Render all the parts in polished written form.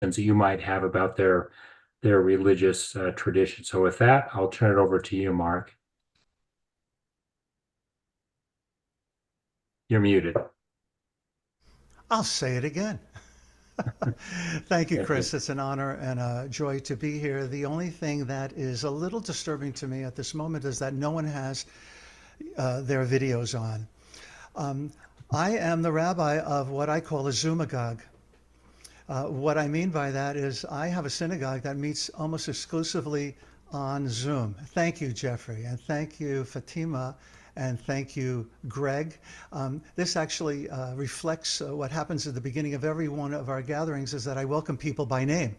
that you might have about their religious tradition. So with that, I'll turn it over to you, Mark. You're muted. I'll say it again. Thank you, Thank you. Chris. It's an honor and a joy to be here. The only thing that is a little disturbing to me at this moment is that no one has their videos on. Um, I am the rabbi of what I call a Zoomagogue. What I mean by that is I have a synagogue that meets almost exclusively on Zoom. Thank you, Jeffrey, and thank you, Fatima, and thank you, Greg. This actually reflects what happens at the beginning of every one of our gatherings is that I welcome people by name.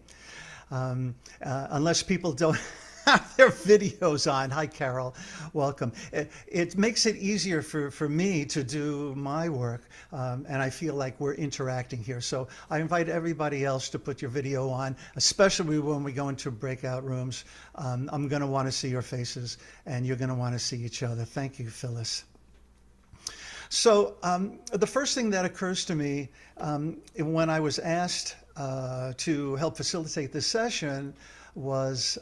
Unless people don't have their videos on. Hi, Carol. Welcome. It makes it easier for me to do my work, and I feel like we're interacting here. So I invite everybody else to put your video on, especially when we go into breakout rooms. I'm going to want to see your faces, and you're going to want to see each other. Thank you, Phyllis. So the first thing that occurs to me when I was asked to help facilitate this session was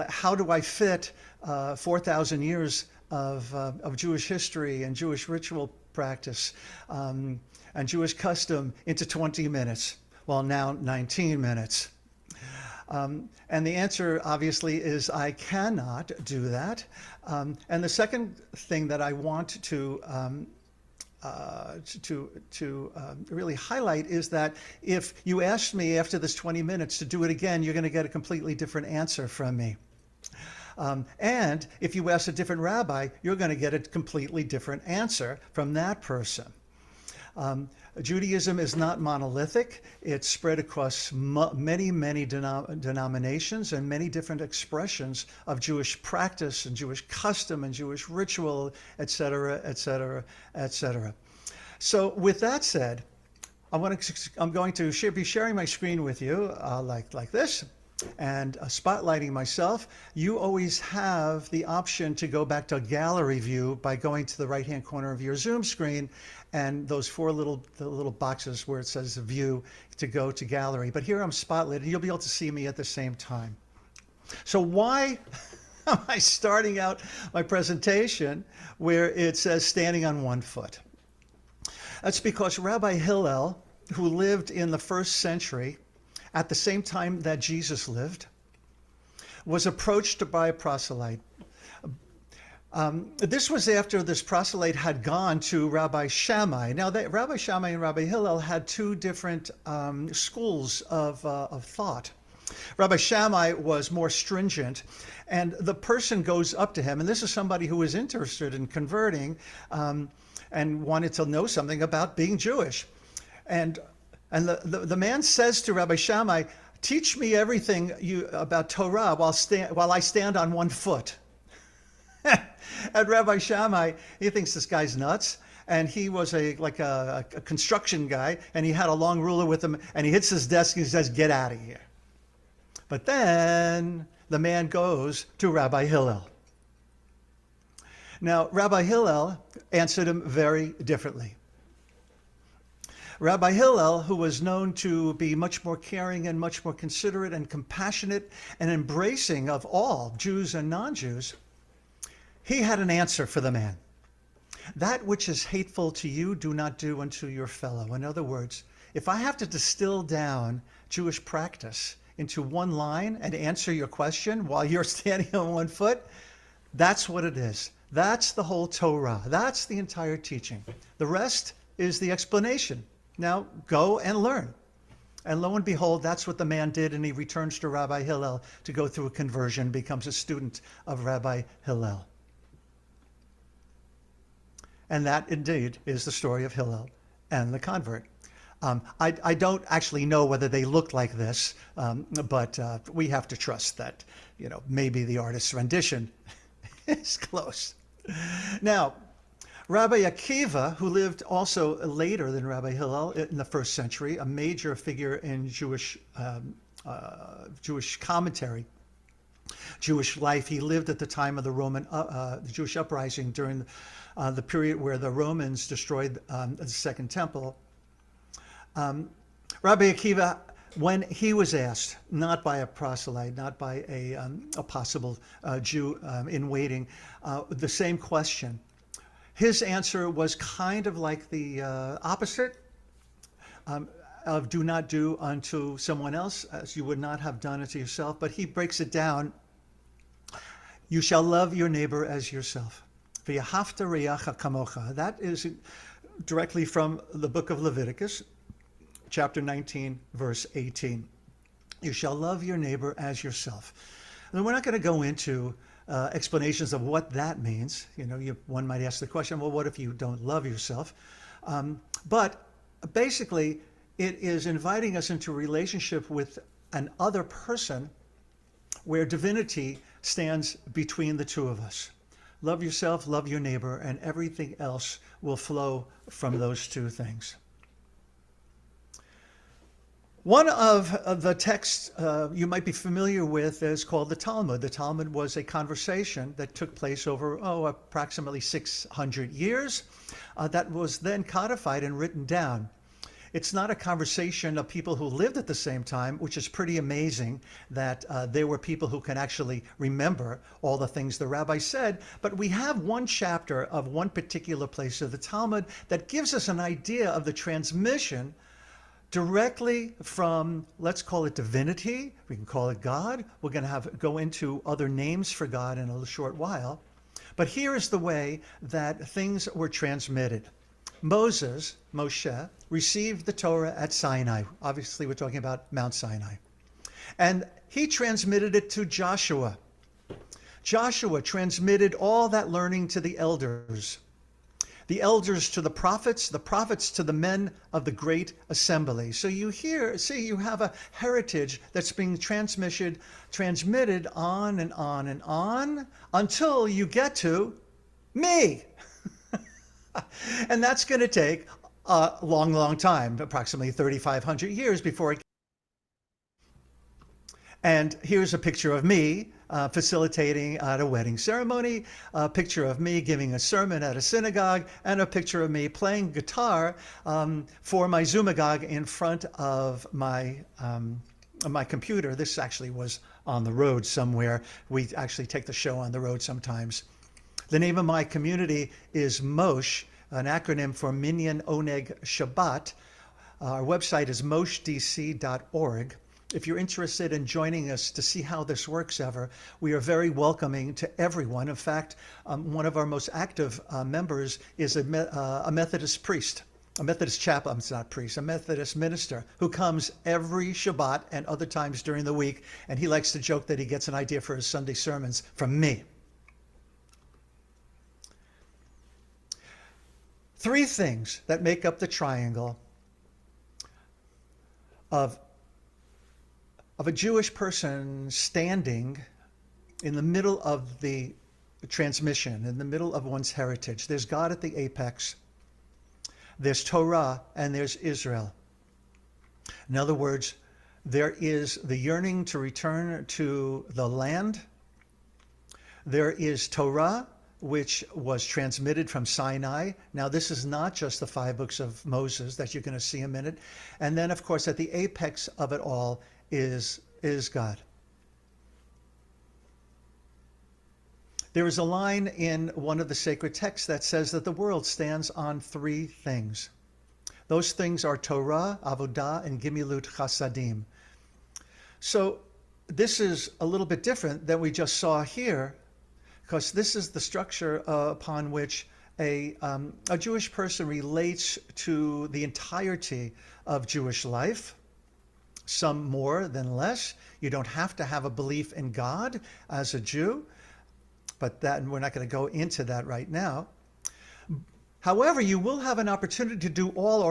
how do I fit 4,000 years of Jewish history and Jewish ritual practice and Jewish custom into 20 minutes? Well, now 19 minutes. And the answer, obviously, is I cannot do that. And the second thing that I want to really highlight is that if you asked me after this 20 minutes to do it again, you're going to get a completely different answer from me. And if you ask a different rabbi, you're going to get a completely different answer from that person. Judaism is not monolithic. It's spread across many denominations and many different expressions of Jewish practice and Jewish custom and Jewish ritual, etc., etc., etc. So with that said, I'm going to be sharing my screen with you like this and spotlighting myself. You always have the option to go back to gallery view by going to the right-hand corner of your Zoom screen and those the little boxes where it says view to go to gallery. But here I'm spotlighted. You'll be able to see me at the same time. So why am I starting out my presentation where it says standing on one foot? That's because Rabbi Hillel, who lived in the 1st century, at the same time that Jesus lived, was approached by a proselyte. This was after this proselyte had gone to Rabbi Shammai. Now, Rabbi Shammai and Rabbi Hillel had two different schools of thought. Rabbi Shammai was more stringent, and the person goes up to him, and this is somebody who was interested in converting and wanted to know something about being Jewish. And the man says to Rabbi Shammai, "Teach me everything about Torah while I stand on one foot." And Rabbi Shammai, he thinks this guy's nuts. And he was like a construction guy, and he had a long ruler with him, and he hits his desk and he says, "Get out of here." But then the man goes to Rabbi Hillel. Now, Rabbi Hillel answered him very differently. Rabbi Hillel, who was known to be much more caring and much more considerate and compassionate and embracing of all, Jews and non-Jews, he had an answer for the man. That which is hateful to you, do not do unto your fellow. In other words, if I have to distill down Jewish practice into one line and answer your question while you're standing on one foot, that's what it is. That's the whole Torah. That's the entire teaching. The rest is the explanation. Now go and learn. And lo and behold, that's what the man did, and he returns to Rabbi Hillel to go through a conversion, becomes a student of Rabbi Hillel. And that indeed is the story of Hillel and the convert. I don't actually know whether they look like this, but we have to trust that, maybe the artist's rendition is close. Now, Rabbi Akiva, who lived also later than Rabbi Hillel in the 1st century, a major figure in Jewish commentary, Jewish life. He lived at the time of the Jewish uprising during the period where the Romans destroyed the Second Temple. Rabbi Akiva when he was asked, not by a proselyte, not by a possible Jew in waiting, the same question, his answer was kind of like the opposite of do not do unto someone else as you would not have done unto yourself. But he breaks it down. You shall love your neighbor as yourself. V'yahavta re'acha kamocha. That is directly from the book of Leviticus, chapter 19, verse 18. You shall love your neighbor as yourself. And we're not going to go into explanations of what that means. You know, one might ask the question, well, what if you don't love yourself? But basically, it is inviting us into a relationship with an other person where divinity stands between the two of us. Love yourself, love your neighbor, and everything else will flow from those two things. One of the texts you might be familiar with is called the Talmud. The Talmud was a conversation that took place over, approximately 600 years that was then codified and written down. It's not a conversation of people who lived at the same time, which is pretty amazing that there were people who can actually remember all the things the rabbi said. But we have one chapter of one particular place of the Talmud that gives us an idea of the transmission directly from, let's call it divinity. We can call it God. We're going to go into other names for God in a short while. But here is the way that things were transmitted. Moshe, received the Torah at Sinai. Obviously, we're talking about Mount Sinai. And he transmitted it to Joshua. Joshua transmitted all that learning to the elders to the prophets to the men of the great assembly. So you have a heritage that's being transmitted on and on and on until you get to me. And that's going to take a long, long time, approximately 3,500 years before it. And here's a picture of me facilitating at a wedding ceremony, a picture of me giving a sermon at a synagogue, and a picture of me playing guitar for my Zoomagog in front of my computer. This actually was on the road somewhere. We actually take the show on the road sometimes. The name of my community is Moshe, an acronym for Minyan Oneg Shabbat. Our website is moshdc.org. If you're interested in joining us to see how this works ever, we are very welcoming to everyone. In fact, one of our most active members is a Methodist priest, a Methodist chaplain, it's not priest, a Methodist minister who comes every Shabbat and other times during the week, and he likes to joke that he gets an idea for his Sunday sermons from me. Three things that make up the triangle of a Jewish person standing in the middle of the transmission, in the middle of one's heritage. There's God at the apex, there's Torah, and there's Israel. In other words, there is the yearning to return to the land. There is Torah, which was transmitted from Sinai. Now, this is not just the 5 books of Moses that you're going to see in a minute. And then, of course, at the apex of it all is God. There is a line in one of the sacred texts that says that the world stands on 3 things. Those things are Torah, Avodah, and Gimilut Chasadim. So this is a little bit different than we just saw here, because this is the structure upon which a Jewish person relates to the entirety of Jewish life. Some more than less. You don't have to have a belief in God as a Jew, but we're not going to go into that right now. However, you will have an opportunity to do all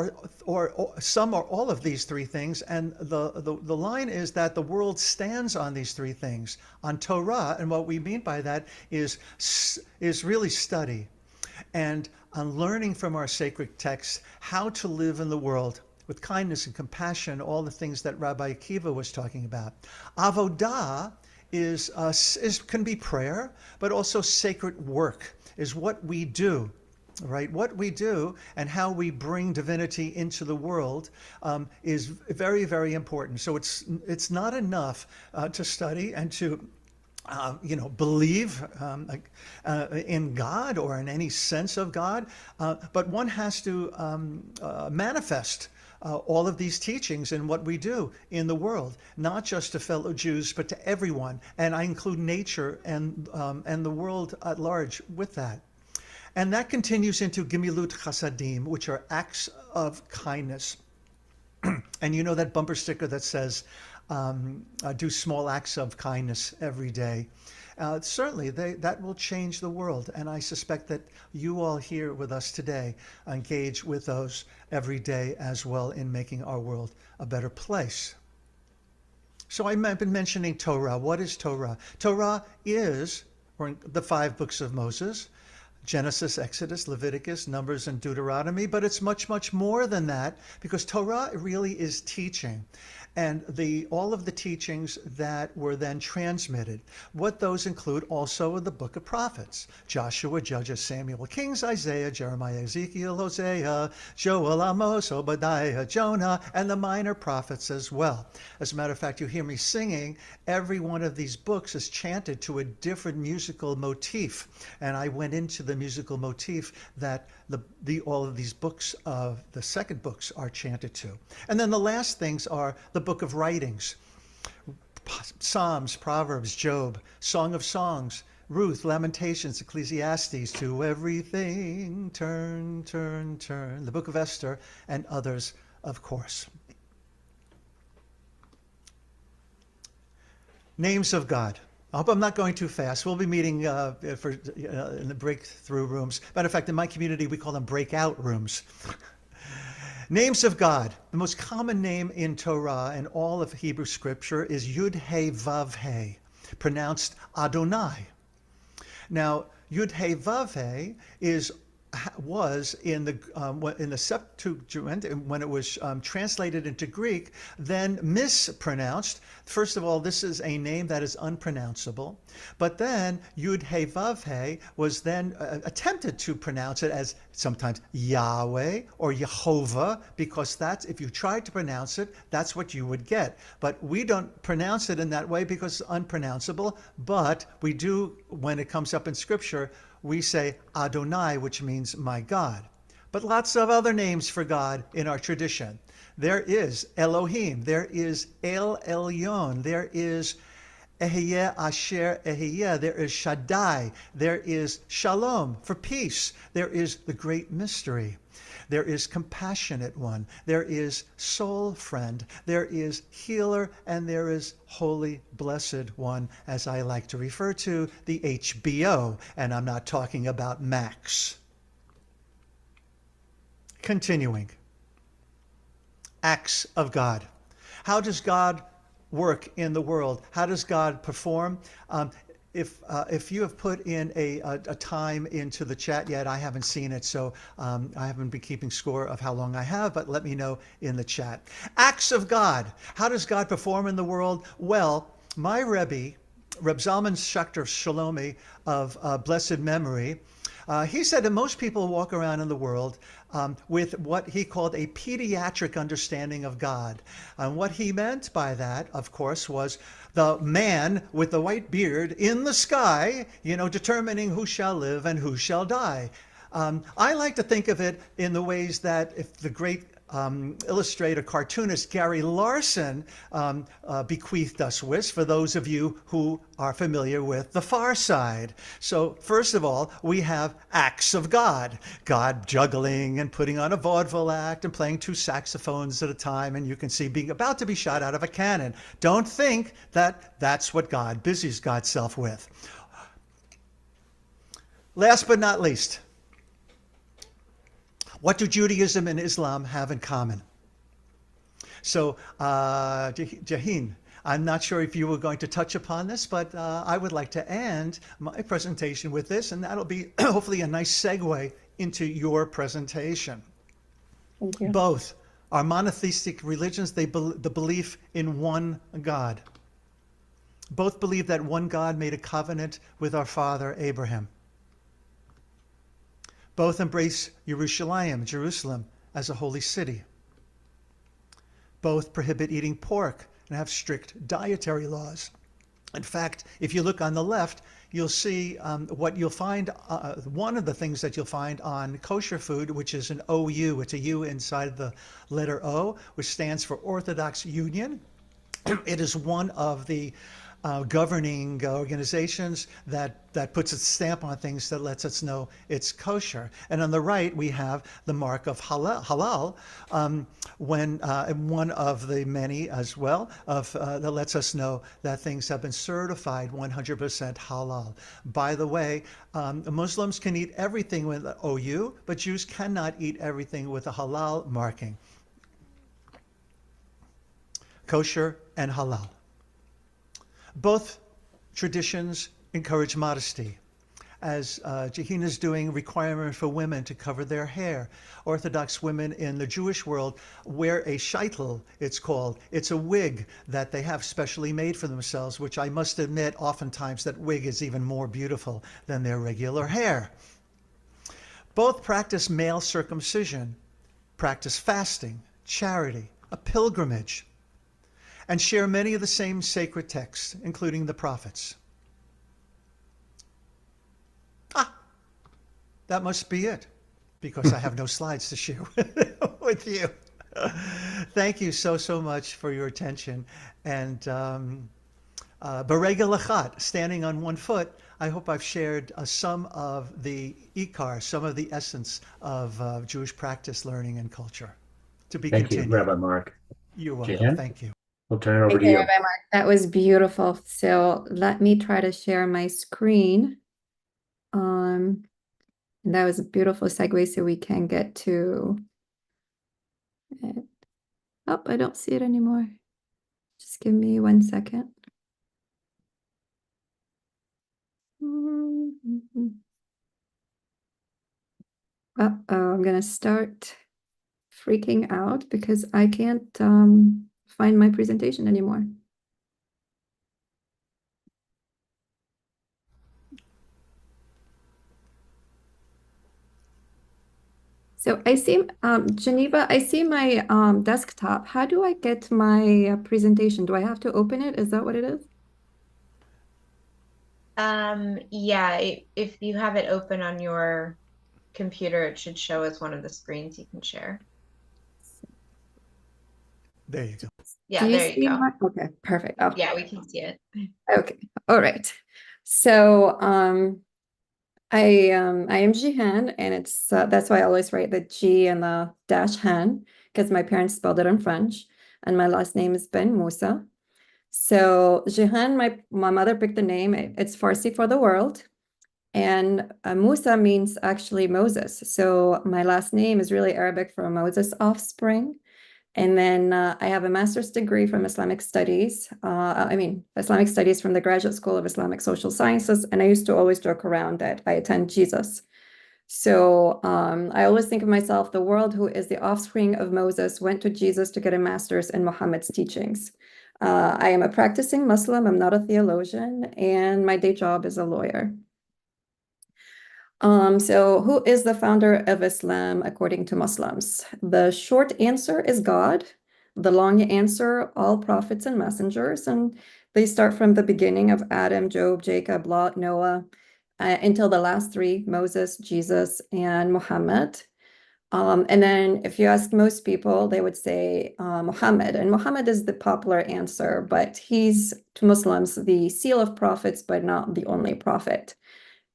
or some or all of these 3 things, and the line is that the world stands on these 3 things, on Torah, and what we mean by that is really study, and on learning from our sacred texts how to live in the world with kindness and compassion, all the things that Rabbi Akiva was talking about. Avodah can be prayer, but also sacred work is what we do. right? What we do and how we bring divinity into the world is very, very important. So it's not enough to study and to believe in God or in any sense of God, but one has to manifest all of these teachings in what we do in the world, not just to fellow Jews, but to everyone. And I include nature and the world at large with that. And that continues into Gemilut Chasadim, which are acts of kindness. And you know that bumper sticker that says, do small acts of kindness every day. Certainly, that will change the world. And I suspect that you all here with us today engage with those every day as well in making our world a better place. So I've been mentioning Torah. What is Torah? Torah is the 5 books of Moses. Genesis, Exodus, Leviticus, Numbers, and Deuteronomy, but it's much, much more than that, because Torah really is teaching. And all of the teachings that were then transmitted, what those include also the book of prophets: Joshua, Judges, Samuel, Kings, Isaiah, Jeremiah, Ezekiel, Hosea, Joel, Amos, Obadiah, Jonah, and the minor prophets as well. As a matter of fact, you hear me singing, every one of these books is chanted to a different musical motif. And I went into the musical motif that all of these books of the second books are chanted to. And then the last things are the book of writings: Psalms, Proverbs, Job, Song of Songs, Ruth, Lamentations, Ecclesiastes, to everything turn, turn, turn, the book of Esther, and others, of course. Names of God. I hope I'm not going too fast. We'll be meeting in the breakthrough rooms. Matter of fact, in my community, we call them breakout rooms. Names of God. The most common name in Torah and all of Hebrew scripture is Yud-He-Vav-He, pronounced Adonai. Now, Yud-He-Vav-He was in the Septuagint, when it was translated into Greek, then mispronounced. First of all, this is a name that is unpronounceable. But then Yud-He-Vav-He was then attempted to pronounce it as sometimes Yahweh or Yehovah, because if you tried to pronounce it, that's what you would get. But we don't pronounce it in that way because it's unpronounceable. But we do, when it comes up in Scripture, we say Adonai, which means my God. But lots of other names for God in our tradition. There is Elohim, there is El Elyon, there is Ehyeh Asher Ehyeh, there is Shaddai, there is Shalom for peace, there is the great mystery, there is compassionate one, there is soul friend, there is healer, and there is holy blessed one, as I like to refer to, the HBO, and I'm not talking about Max. Continuing. Acts of God. How does God work in the world? How does God perform? If you have put in a time into the chat yet, I haven't seen it, so I haven't been keeping score of how long I have, but let me know in the chat. Acts of God. How does God perform in the world? Well, my Rebbe, Reb Zalman Schachter Shalomi of blessed memory, he said that most people walk around in the world with what he called a pediatric understanding of God. And what he meant by that, of course, was the man with the white beard in the sky, determining who shall live and who shall die. I like to think of it in the ways that if the great illustrator, cartoonist Gary Larson bequeathed us with, for those of you who are familiar with The Far Side. So first of all, we have acts of God. God juggling and putting on a vaudeville act and playing 2 saxophones at a time, and you can see being about to be shot out of a cannon. Don't think that that's what God busies God's self with. Last but not least, what do Judaism and Islam have in common? So, Jahin, I'm not sure if you were going to touch upon this, but I would like to end my presentation with this, and that'll be hopefully a nice segue into your presentation. Thank you. Both are monotheistic religions. The belief in one God. Both believe that one God made a covenant with our father Abraham. Both embrace Jerusalem, as a holy city. Both prohibit eating pork and have strict dietary laws. In fact, if you look on the left, you'll see what you'll find. One of the things that you'll find on kosher food, which is an OU, it's a U inside the letter O, which stands for Orthodox Union. It is one of the governing organizations that puts its stamp on things, that lets us know it's kosher. And on the right, we have the mark of halal, when one of the many as well that lets us know that things have been certified 100% halal. By the way, Muslims can eat everything with the OU, but Jews cannot eat everything with a halal marking. Kosher and halal. Both traditions encourage modesty, as Jehina's doing requirement for women to cover their hair. Orthodox women in the Jewish world wear a sheitel, it's called. It's a wig that they have specially made for themselves, which I must admit, oftentimes that wig is even more beautiful than their regular hair. Both practice male circumcision, practice fasting, charity, a pilgrimage, and share many of the same sacred texts, including the prophets. That must be it, because I have no slides to share with you. Thank you so much for your attention. And Berega Lachat, standing on one foot, I hope I've shared some of the ikar, some of the essence of Jewish practice, learning, and culture. To be Thank you, continued. Rabbi Mark. You're welcome. Jan, Thank you. we'll turn it over Thank to you, you. Rabbi Mark. That was beautiful. So let me try to share my screen. And that was a beautiful segue, so we can get to it. Oh, I don't see it anymore. Just give me 1 second. Uh-oh, I'm gonna start freaking out because I can't find my presentation anymore. So I see, Geneva, I see my desktop. How do I get my presentation? Do I have to open it? Is that what it is? Yeah, if you have it open on your computer, it should show as one of the screens you can share. There you go. Yeah, there you go. Okay, perfect. Oh. Yeah, we can see it. Okay, all right. So I am Jihan, and it's that's why I always write the G and the dash Han, because my parents spelled it in French, and my last name is Ben Musa. So Jihan, my mother picked the name. It's Farsi for the world, and Musa means actually Moses. So my last name is really Arabic for Moses' offspring. And then I have a master's degree from Islamic Studies. Islamic Studies from the Graduate School of Islamic Social Sciences. And I used to always joke around that I attend Jesus. So I always think of myself, the world who is the offspring of Moses went to Jesus to get a master's in Muhammad's teachings. I am a practicing Muslim. I'm not a theologian. And my day job is a lawyer. So who is the founder of Islam according to Muslims? The short answer is God. The long answer, all prophets and messengers. And they start from the beginning of Adam, Job, Jacob, Lot, Noah, until the last three, Moses, Jesus, and Muhammad. And then if you ask most people, they would say Muhammad. And Muhammad is the popular answer, but he's, to Muslims, the seal of prophets, but not the only prophet.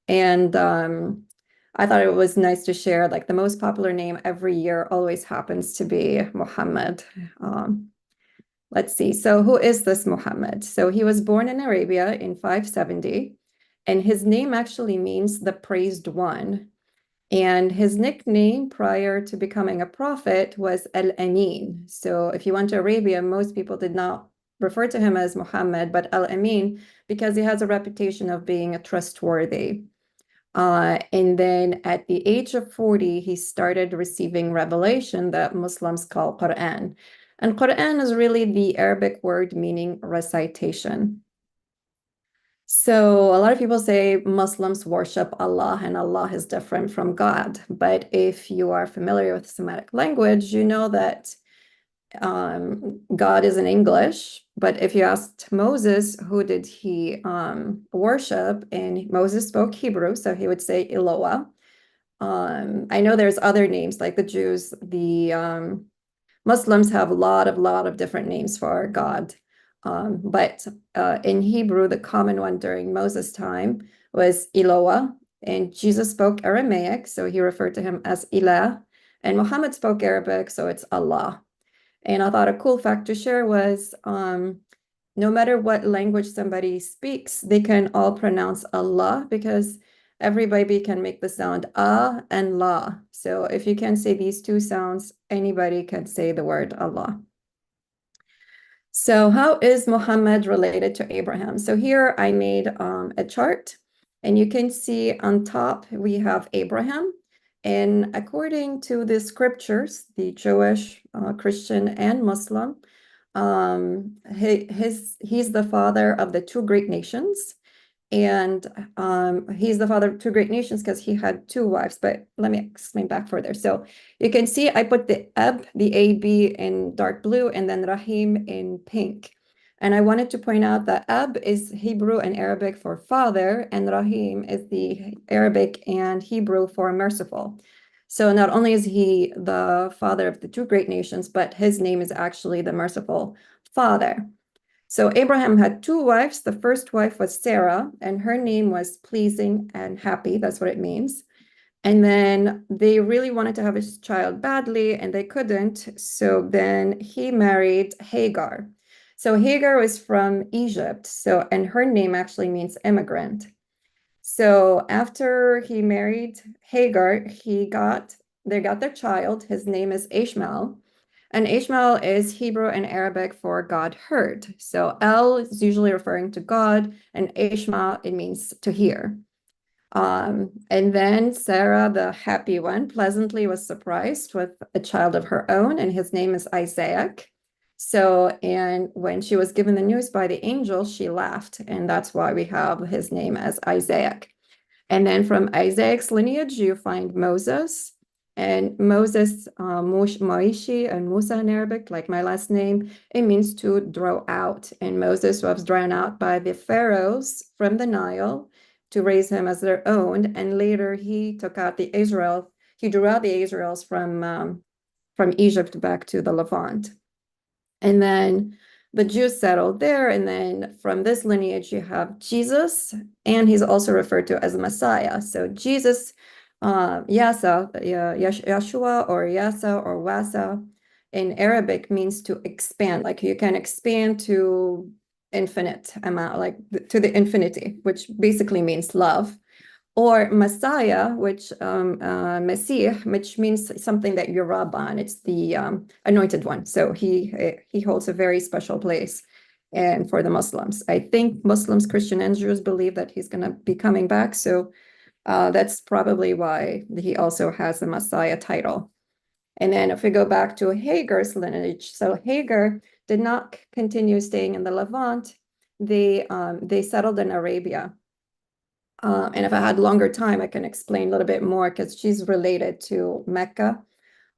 And I thought it was nice to share, like, the most popular name every year always happens to be Muhammad. Let's see. So who is this Muhammad? So he was born in Arabia in 570, and his name actually means the praised one. And his nickname prior to becoming a prophet was Al-Amin. So if you went to Arabia, most people did not refer to him as Muhammad, but Al-Amin, because he has a reputation of being trustworthy. And then at the age of 40, he started receiving revelation that Muslims call Quran. And Quran is really the Arabic word meaning recitation. So a lot of people say Muslims worship Allah and Allah is different from God. But if you are familiar with Semitic language, you know that God is in English. But if you asked Moses, who did he worship? And Moses spoke Hebrew, so he would say Eloah. I know there's other names like the Jews, the Muslims have a lot of different names for God. But in Hebrew, the common one during Moses' time was Eloah, and Jesus spoke Aramaic, so he referred to him as Ilah, and Muhammad spoke Arabic, so it's Allah. And I thought a cool fact to share was no matter what language somebody speaks, they can all pronounce Allah because every baby can make the sound ah and la. So if you can say these two sounds, anybody can say the word Allah. So how is Muhammad related to Abraham? So here I made a chart, and you can see on top we have Abraham. And according to the scriptures, the Jewish, Christian, and Muslim, he's the father of the two great nations. And he's the father of two great nations because he had two wives. But let me explain back further. So you can see I put the Ab, the AB in dark blue, and then Rahim in pink. And I wanted to point out that Ab is Hebrew and Arabic for father, and Rahim is the Arabic and Hebrew for merciful. So not only is he the father of the two great nations, but his name is actually the merciful father. So Abraham had two wives. The first wife was Sarah, and her name was pleasing and happy. That's what it means. And then they really wanted to have a child badly, and they couldn't. So then he married Hagar. So Hagar was from Egypt. So, and her name actually means immigrant. So after he married Hagar, they got their child. His name is Ishmael. And Ishmael is Hebrew and Arabic for God heard. So El is usually referring to God, and Ishmael, it means to hear. And then Sarah, the happy one, pleasantly was surprised with a child of her own, and his name is Isaac. So, and when she was given the news by the angel, she laughed, and that's why we have his name as Isaac. And then from Isaac's lineage, you find Moses. And Moses, Moishi and Musa in Arabic, like my last name, it means to draw out. And Moses was drawn out by the pharaohs from the Nile to raise him as their own. And later he drew out the Israels from Egypt back to the Levant. And then the Jews settled there. And then from this lineage, you have Jesus, and he's also referred to as Messiah. So Jesus, Yasa, Yeshua or Yasa or Wasa in Arabic means to expand. Like you can expand to infinite amount, like to the infinity, which basically means love. Or Messiah, which Messiah, which means something that you rub on. It's the anointed one. So he holds a very special place. And for the Muslims, I think Muslims, Christian, and Jews believe that he's going to be coming back. So that's probably why he also has the Messiah title. And then if we go back to Hagar's lineage, so Hagar did not continue staying in the Levant. They settled in Arabia. And if I had longer time, I can explain a little bit more because she's related to Mecca.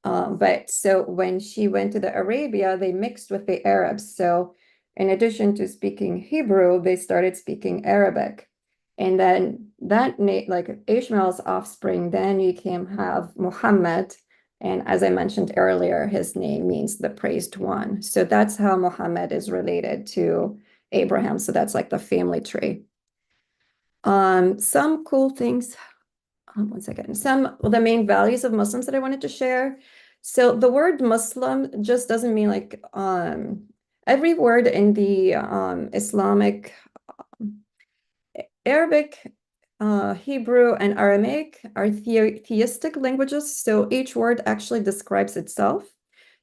But so when she went to the Arabia, they mixed with the Arabs. So in addition to speaking Hebrew, they started speaking Arabic. And then that, like Ishmael's offspring, then you can have Muhammad. And as I mentioned earlier, his name means the praised one. So that's how Muhammad is related to Abraham. So that's like the family tree. Some cool things, one second, some of the main values of Muslims that I wanted to share. So the word Muslim just doesn't mean like every word in the Islamic, Arabic, Hebrew, and Aramaic are theistic languages. So each word actually describes itself.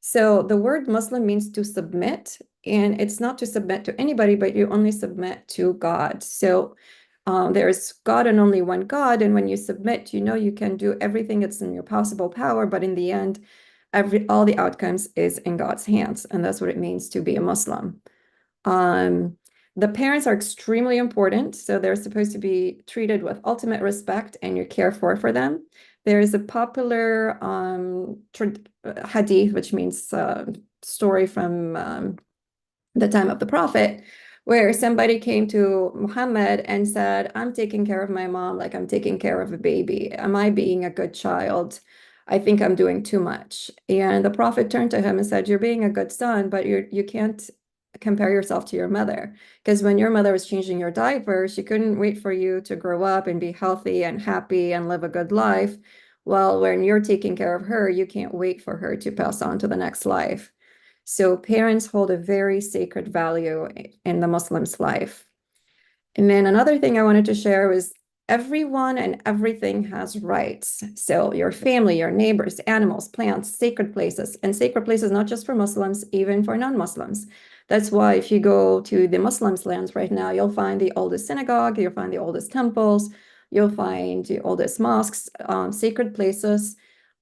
So the word Muslim means to submit, and it's not to submit to anybody, but you only submit to God. So there's God and only one God. And when you submit, you know you can do everything that's in your possible power. But in the end, all the outcomes is in God's hands. And that's what it means to be a Muslim. The parents are extremely important, so they're supposed to be treated with ultimate respect and you care for them. There is a popular hadith, which means story from the time of the Prophet, where somebody came to Muhammad and said, I'm taking care of my mom like I'm taking care of a baby. Am I being a good child? I think I'm doing too much. And the Prophet turned to him and said, you're being a good son, but you can't compare yourself to your mother. Because when your mother was changing your diaper, she couldn't wait for you to grow up and be healthy and happy and live a good life. Well, when you're taking care of her, you can't wait for her to pass on to the next life. So parents hold a very sacred value in the Muslim's life. And then another thing I wanted to share was everyone and everything has rights. So your family, your neighbors, animals, plants, sacred places, and sacred places not just for Muslims, even for non-Muslims. That's why if you go to the Muslims' lands right now, you'll find the oldest synagogue, you'll find the oldest temples, you'll find the oldest mosques. Sacred places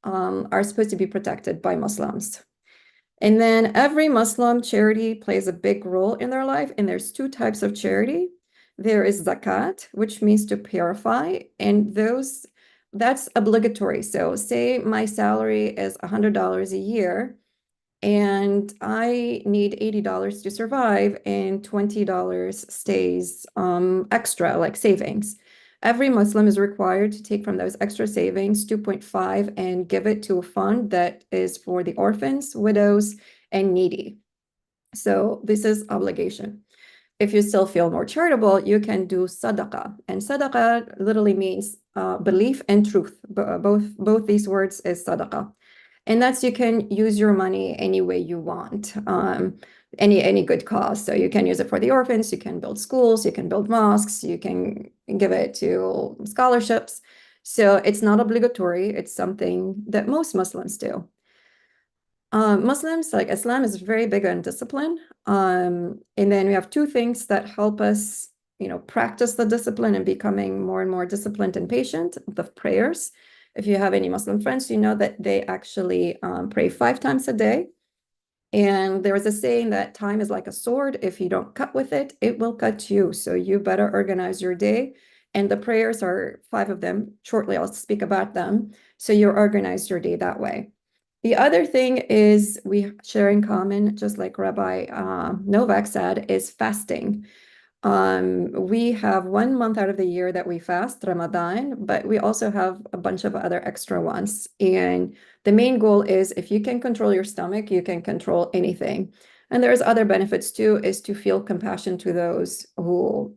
are supposed to be protected by Muslims. And then every Muslim charity plays a big role in their life. And there's two types of charity. There is zakat, which means to purify, and that's obligatory. So say my salary is $100 a year and I need $80 to survive and $20 stays extra, like savings. Every Muslim is required to take from those extra savings 2.5 and give it to a fund that is for the orphans, widows, and needy. So this is obligation. If you still feel more charitable, you can do sadaqah. And sadaqah literally means belief and truth. Both these words is sadaqah. And that's you can use your money any way you want, any good cause. So you can use it for the orphans, you can build schools, you can build mosques, you can give it to scholarships. So it's not obligatory. It's something that most Muslims do. Muslims, like Islam, is very big on discipline. And then we have two things that help us, practice the discipline and becoming more and more disciplined and patient. The prayers. If you have any Muslim friends, you know that they actually pray 5 times a day. And there is a saying that time is like a sword. If you don't cut with it, it will cut you. So you better organize your day. And the prayers are 5 of them. Shortly, I'll speak about them. So you organize your day that way. The other thing is we share in common, just like Rabbi Novak said, is fasting. We have 1 month out of the year that we fast, Ramadan, but we also have a bunch of other extra ones. And the main goal is if you can control your stomach, you can control anything. And there's other benefits too, is to feel compassion to those who,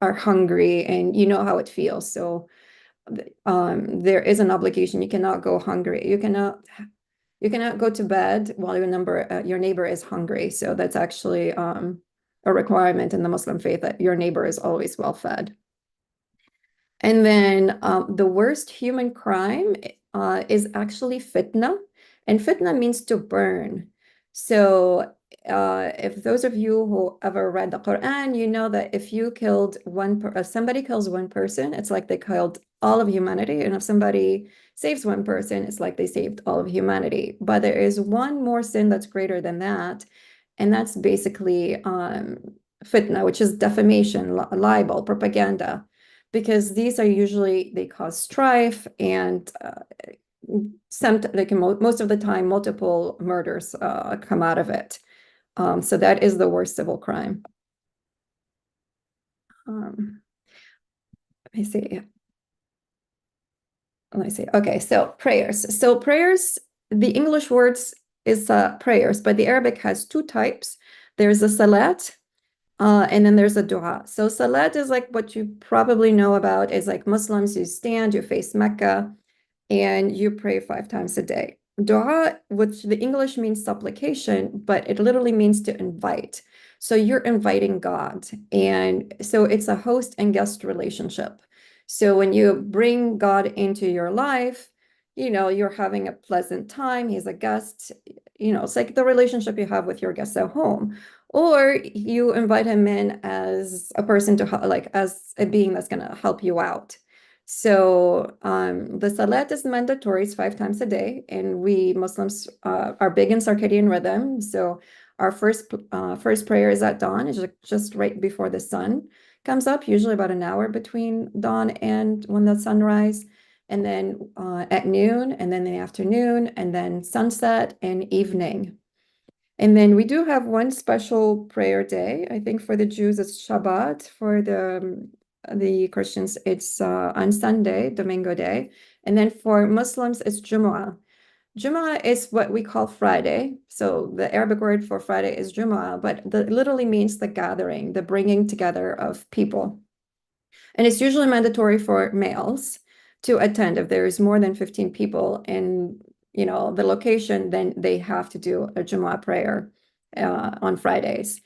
are hungry and you know how it feels. So there is an obligation. You cannot go hungry. You cannot go to bed while your neighbor is hungry. So that's actually a requirement in the Muslim faith that your neighbor is always well fed. And then the worst human crime is actually fitna, and fitna means to burn. So if those of you who ever read the Quran, you know that if you killed if somebody kills one person, it's like they killed all of humanity. And if somebody saves one person, it's like they saved all of humanity. But there is one more sin that's greater than that. And that's basically fitna, which is defamation, libel, propaganda, because these are usually, they cause strife and most of the time, multiple murders come out of it. So that is the worst civil crime. Let me see. Okay, so prayers. So prayers, the English words is prayers, but the Arabic has 2 types. There's a salat, and then there's a dua. So salat is like what you probably know about, is like Muslims, you stand, you face Mecca, and you pray 5 times a day. Dua, which the English means supplication, but it literally means to invite. So you're inviting God. And so it's a host and guest relationship. So when you bring God into your life, you're having a pleasant time. He's a guest. It's like the relationship you have with your guests at home. Or you invite him in as a person as a being that's going to help you out. So the salat is mandatory. It's 5 times a day. And we Muslims are big in circadian rhythm. So Our first prayer is at dawn, is just right before the sun comes up, usually about an hour between dawn and when the sunrise, and then at noon, and then in the afternoon, and then sunset and evening. And then we do have one special prayer day. I think for the Jews it's Shabbat. For the Christians it's on Sunday, Domingo Day. And then for Muslims it's Jumu'ah. Jumu'ah is what we call Friday. So the Arabic word for Friday is Jumu'ah, but that literally means the gathering, the bringing together of people. And it's usually mandatory for males to attend. If there's more than 15 people in the location, then they have to do a Jumu'ah prayer on Fridays.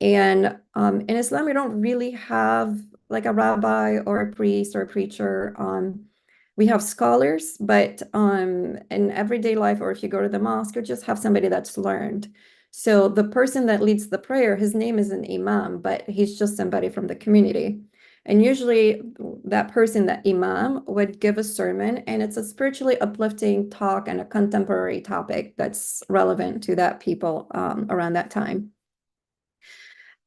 And in Islam, we don't really have like a rabbi or a priest or a preacher. We have scholars, but in everyday life, or if you go to the mosque, you just have somebody that's learned. So the person that leads the prayer, his name is an imam, but he's just somebody from the community. And usually that person, that imam, would give a sermon, and it's a spiritually uplifting talk and a contemporary topic that's relevant to that people around that time.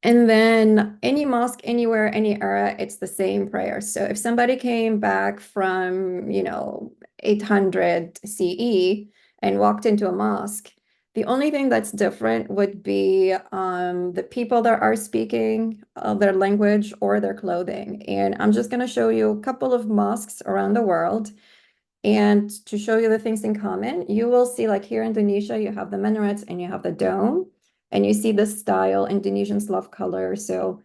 And then any mosque, anywhere, any era, it's the same prayer. So if somebody came back from, 800 CE and walked into a mosque, the only thing that's different would be the people that are speaking their language or their clothing. And I'm just going to show you a couple of mosques around the world. And to show you the things in common, you will see, like here in Indonesia, you have the minarets and you have the dome. And you see the style, Indonesians love color. So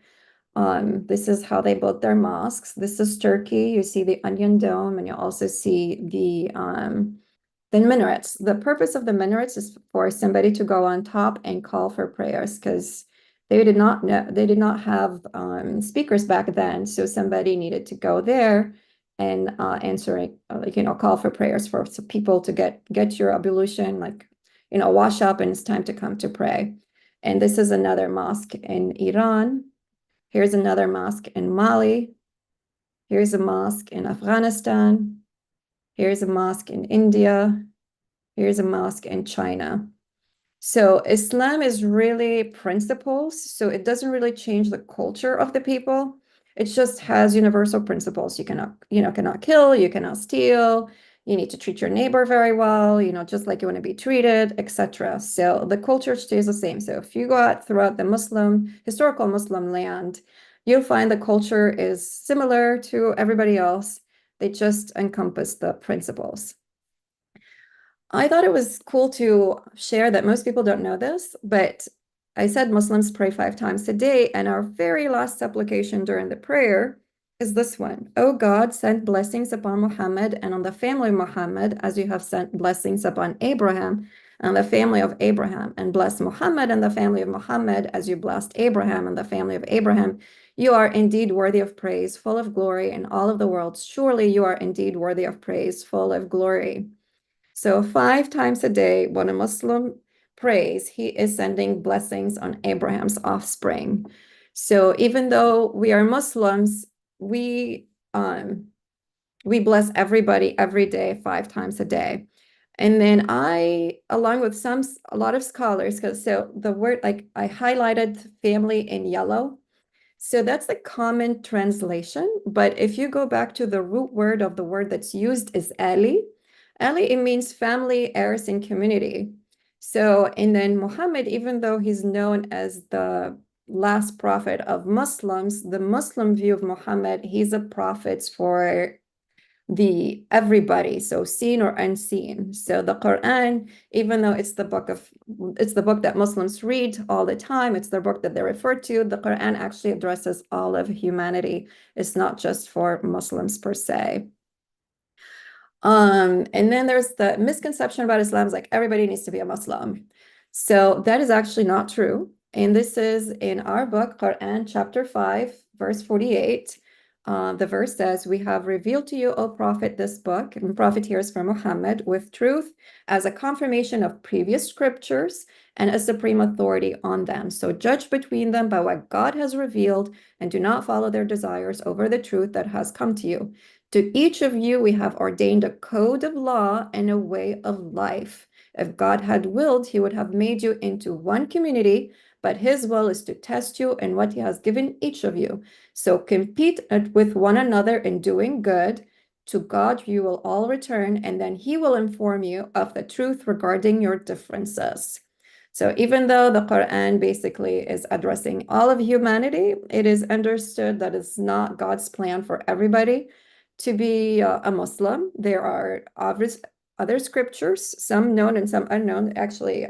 this is how they built their mosques. This is Turkey. You see the onion dome, and you also see the minarets. The purpose of the minarets is for somebody to go on top and call for prayers, because they did not have speakers back then. So somebody needed to go there and call for prayers for people to get your ablution, wash up, and it's time to come to pray. And this is another mosque in Iran. Here's another mosque in Mali. Here's a mosque in Afghanistan. Here's a mosque in India. Here's a mosque in China. So Islam is really principles. So it doesn't really change the culture of the people. It just has universal principles. You cannot kill, you cannot steal, you need to treat your neighbor very well, just like you want to be treated, etc. So the culture stays the same. So if you go out throughout the historical Muslim land, you'll find the culture is similar to everybody else. They just encompass the principles. I thought it was cool to share that most people don't know this, but I said Muslims pray 5 times a day, and our very last supplication during the prayer is this one. Oh God, send blessings upon Muhammad and on the family of Muhammad, as you have sent blessings upon Abraham and the family of Abraham, and bless Muhammad and the family of Muhammad as you blessed Abraham and the family of Abraham. You are indeed worthy of praise, full of glory in all of the worlds. Surely you are indeed worthy of praise, full of glory. So 5 times a day, when a Muslim prays, he is sending blessings on Abraham's offspring. So even though we are Muslims, we bless everybody every day, 5 times a day. And then along with a lot of scholars, so the word, like I highlighted family in yellow. So that's the common translation. But if you go back to the root word of the word that's used is Ali. Ali, it means family, heirs, and community. So, and then Muhammad, even though he's known as the last prophet of Muslims, the Muslim view of Muhammad, he's a prophet for everybody, so seen or unseen. So the Quran, even though it's the book that Muslims read all the time, it's the book that they refer to, the Quran actually addresses all of humanity. It's not just for Muslims per se. And then there's the misconception about Islam is like everybody needs to be a Muslim. So that is actually not true. And this is in our book, Quran chapter 5, verse 48. The verse says, we have revealed to you, O Prophet, this book, and Prophet here is from Muhammad, with truth as a confirmation of previous scriptures and a supreme authority on them. So judge between them by what God has revealed and do not follow their desires over the truth that has come to you. To each of you, we have ordained a code of law and a way of life. If God had willed, he would have made you into one community, but his will is to test you in what he has given each of you. So compete with one another in doing good. To God you will all return, and then he will inform you of the truth regarding your differences. So even though the Quran basically is addressing all of humanity, it is understood that it's not God's plan for everybody to be a Muslim. There are obvious other scriptures, some known and some unknown. Actually,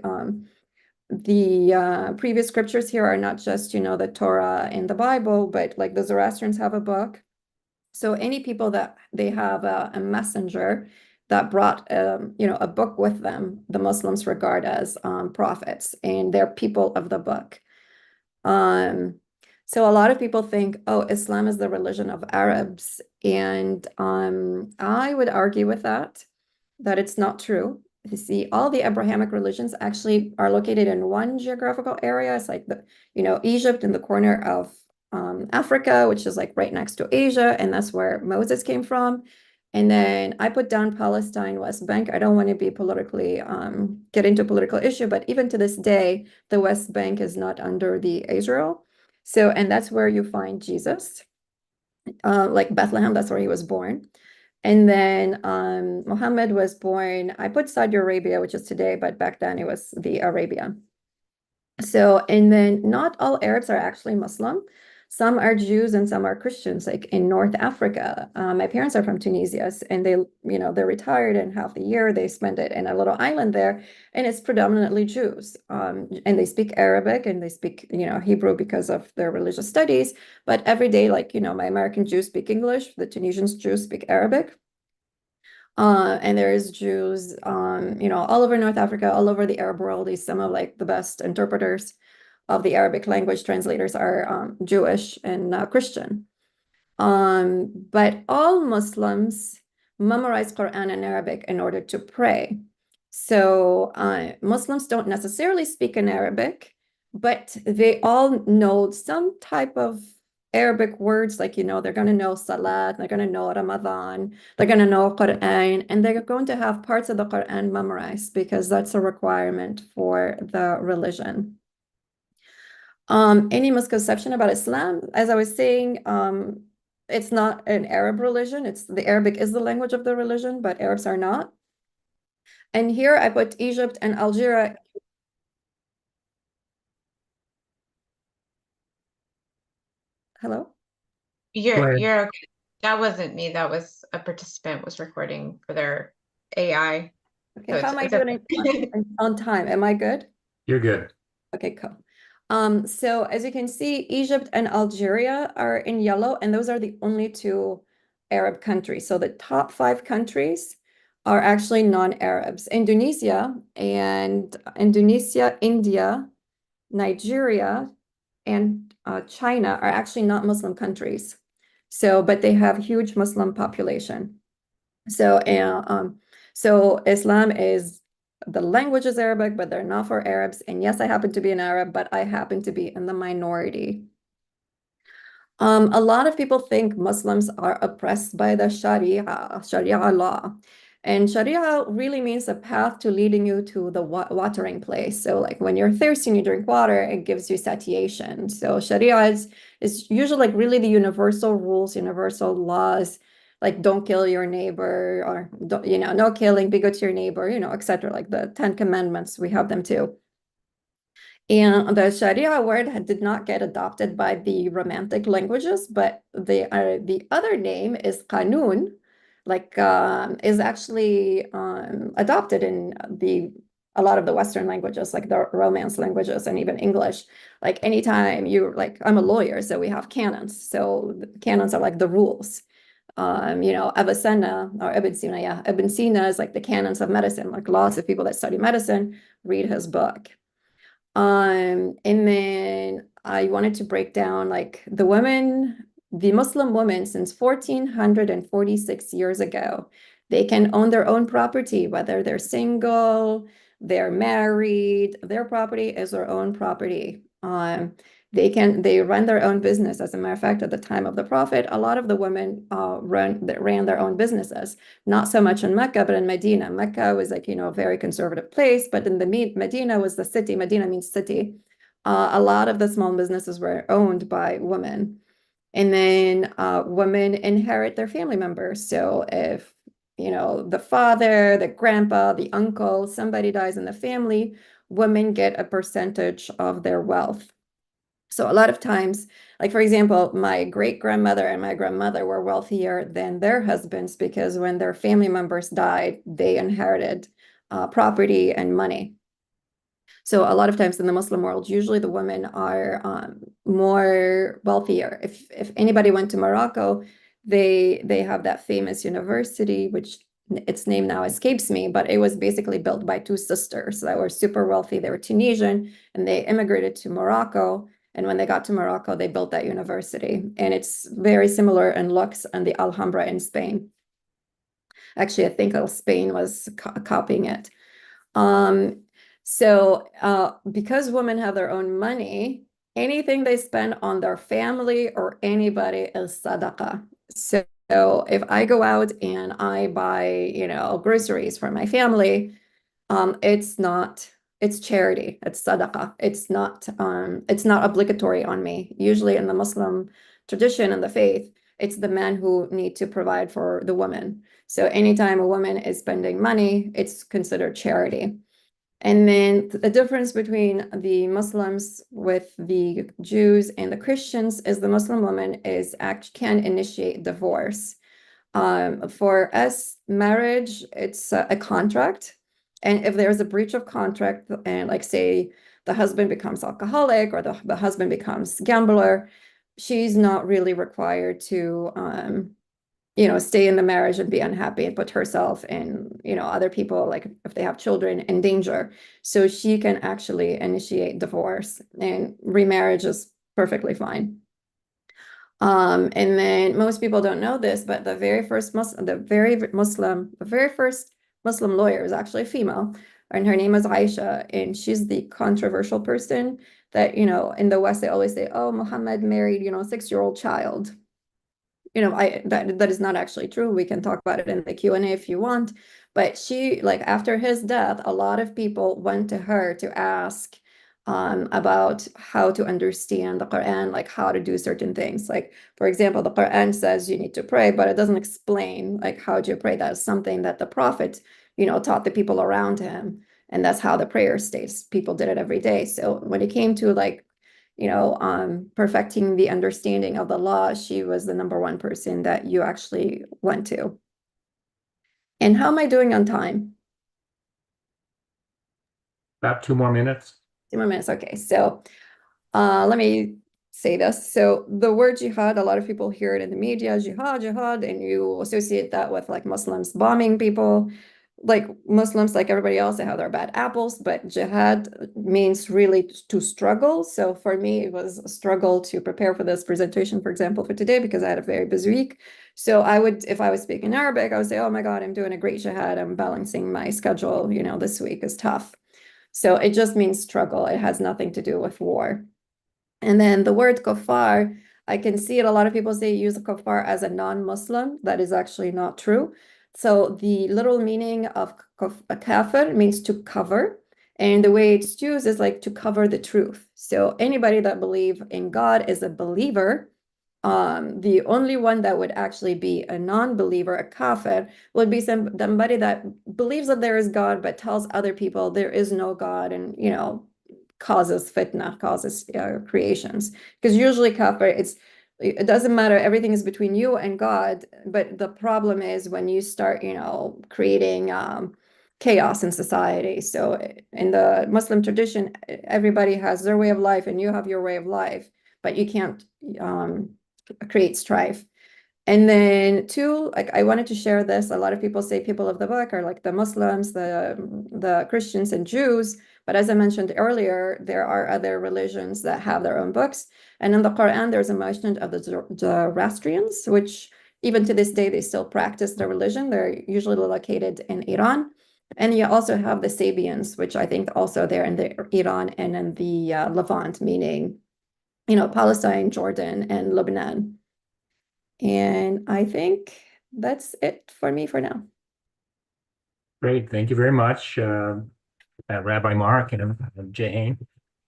the previous scriptures here are not just, the Torah and the Bible, but like the Zoroastrians have a book. So any people that they have a messenger that brought, a book with them, the Muslims regard as prophets, and they're people of the book. So a lot of people think, oh, Islam is the religion of Arabs, and I would argue with that it's not true. You see, all the Abrahamic religions actually are located in one geographical area. It's like Egypt in the corner of Africa, which is like right next to Asia, and that's where Moses came from. And then I put down Palestine, West Bank. I don't want to be politically get into a political issue, but even to this day, the West Bank is not under the Israel. So, and that's where you find Jesus, like Bethlehem, that's where he was born. And then Muhammad was born, I put Saudi Arabia, which is today, but back then it was the Arabia. So, and then not all Arabs are actually Muslim. Some are Jews and some are Christians, like in North Africa. My parents are from Tunisia, and they're retired, and half the year they spend it in a little island there, and it's predominantly Jews. And they speak Arabic and they speak, Hebrew because of their religious studies. But every day, like, my American Jews speak English, the Tunisian Jews speak Arabic. And there's Jews, all over North Africa, all over the Arab world. Some of like the best interpreters of the Arabic language, translators are Jewish and Christian. But all Muslims memorize Quran in Arabic in order to pray. So Muslims don't necessarily speak in Arabic, but they all know some type of Arabic words, like, they're going to know Salat, they're going to know Ramadan, they're going to know Quran, and they're going to have parts of the Quran memorized because that's a requirement for the religion. Any misconception about Islam? As I was saying, it's not an Arab religion. The Arabic is the language of the religion, but Arabs are not. And here I put Egypt and Algeria. Hello? Go ahead. You're okay. That wasn't me. That was a participant was recording for their AI. Okay, So how am I it's doing on time? Am I good? You're good. Okay, cool. So as you can see, Egypt and Algeria are in yellow, and those are the only two Arab countries. So the top 5 countries are actually non-Arabs. Indonesia, India, Nigeria, and China are actually not Muslim countries. So, but they have huge Muslim population. So, so Islam is, the language is Arabic, but they're not for Arabs. And yes, I happen to be an Arab, but I happen to be in the minority. A lot of people think Muslims are oppressed by the Sharia law. And Sharia really means a path to leading you to the watering place. So like when you're thirsty and you drink water, it gives you satiation. So Sharia is usually like really the universal rules, universal laws, like don't kill your neighbor, or don't, no killing, be good to your neighbor, etc. Like the 10 Commandments, we have them too. And the Sharia word did not get adopted by the Romantic languages, but the other name is Qanun, like is actually adopted in a lot of the Western languages, like the Romance languages and even English. Like anytime I'm a lawyer, so we have canons. So canons are like the rules. Avicenna or Ibn Sina, yeah. Ibn Sina is like the canons of medicine. Like lots of people that study medicine read his book. And then I wanted to break down like the Muslim women since 1446 years ago. They can own their own property, whether they're single, they're married, their property is their own property. They run their own business. As a matter of fact, at the time of the Prophet, a lot of the women ran their own businesses. Not so much in Mecca, but in Medina. Mecca was like, a very conservative place, but in the Medina was the city. Medina means city. A lot of the small businesses were owned by women. And then women inherit their family members. So if, the father, the grandpa, the uncle, somebody dies in the family, women get a percentage of their wealth. So a lot of times, like for example, my great grandmother and my grandmother were wealthier than their husbands because when their family members died, they inherited property and money. So a lot of times in the Muslim world, usually the women are more wealthier. If anybody went to Morocco, they have that famous university, which its name now escapes me, but it was basically built by two sisters that were super wealthy. They were Tunisian and they immigrated to Morocco. And when they got to Morocco, they built that university. And it's very similar in looks on the Alhambra in Spain. Actually, I think Spain was copying it. Because women have their own money, anything they spend on their family or anybody is sadaqah. So if I go out and I buy, groceries for my family, it's charity, it's sadaqah. It's not obligatory on me. Usually in the Muslim tradition and the faith, it's the men who need to provide for the woman. So anytime a woman is spending money, it's considered charity. And then the difference between the Muslims with the Jews and the Christians is the Muslim woman can initiate divorce. For us, marriage, it's a contract. And if there's a breach of contract, and like say the husband becomes alcoholic or the husband becomes gambler, she's not really required to stay in the marriage and be unhappy and put herself and, other people, like if they have children, in danger. So she can actually initiate divorce, and remarriage is perfectly fine. And then most people don't know this, but the very first Muslim lawyer is actually a female, and her name is Aisha, and she's the controversial person that, in the West, they always say, oh, Muhammad married, 6-year-old child. That is not actually true. We can talk about it in the Q&A if you want. But she, like after his death, a lot of people went to her to ask about how to understand the Quran, like how to do certain things. Like, for example, the Quran says you need to pray, but it doesn't explain like how do you pray. That's something that the Prophet, taught the people around him. And that's how the prayer states. People did it every day. So when it came to like perfecting the understanding of the law, she was the number one person that you actually went to. And how am I doing on time? About 2 more minutes. 2 more minutes. Okay. So let me say this. So the word jihad, a lot of people hear it in the media, jihad, and you associate that with like Muslims bombing people. Like Muslims, like everybody else, they have their bad apples, but jihad means really to struggle. So for me, it was a struggle to prepare for this presentation, for example, for today, because I had a very busy week. So if I was speaking Arabic, I would say, oh my God, I'm doing a great jihad. I'm balancing my schedule. This week is tough. So it just means struggle. It has nothing to do with war. And then the word kuffar, I can see it. A lot of people say use kuffar as a non-Muslim. That is actually not true. So the literal meaning of kafir means to cover. And the way it's used is like to cover the truth. So anybody that believes in God is a believer. The only one that would actually be a non-believer, a kafir, would be somebody that believes that there is God, but tells other people there is no God, and causes fitna, causes creations. Because usually kafir, it doesn't matter, everything is between you and God, but the problem is when you start, creating chaos in society. So in the Muslim tradition, everybody has their way of life and you have your way of life, but you can't create strife. And then two, like I wanted to share this. A lot of people say people of the book are like the Muslims, the Christians and Jews. But as I mentioned earlier, there are other religions that have their own books. And in the Quran, there's a mention of the Zoroastrians, which even to this day, they still practice their religion. They're usually located in Iran. And you also have the Sabians, which I think also they're in Iran and in the Levant, meaning Palestine, Jordan, and Lebanon. And I think that's it for me for now. Great, thank you very much, Rabbi Mark and Jane.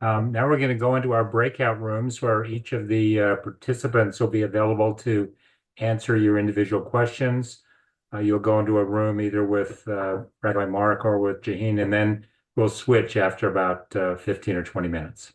Now we're going to go into our breakout rooms where each of the participants will be available to answer your individual questions. You'll go into a room either with Rabbi Mark or with Jaheen, and then we'll switch after about 15 or 20 minutes.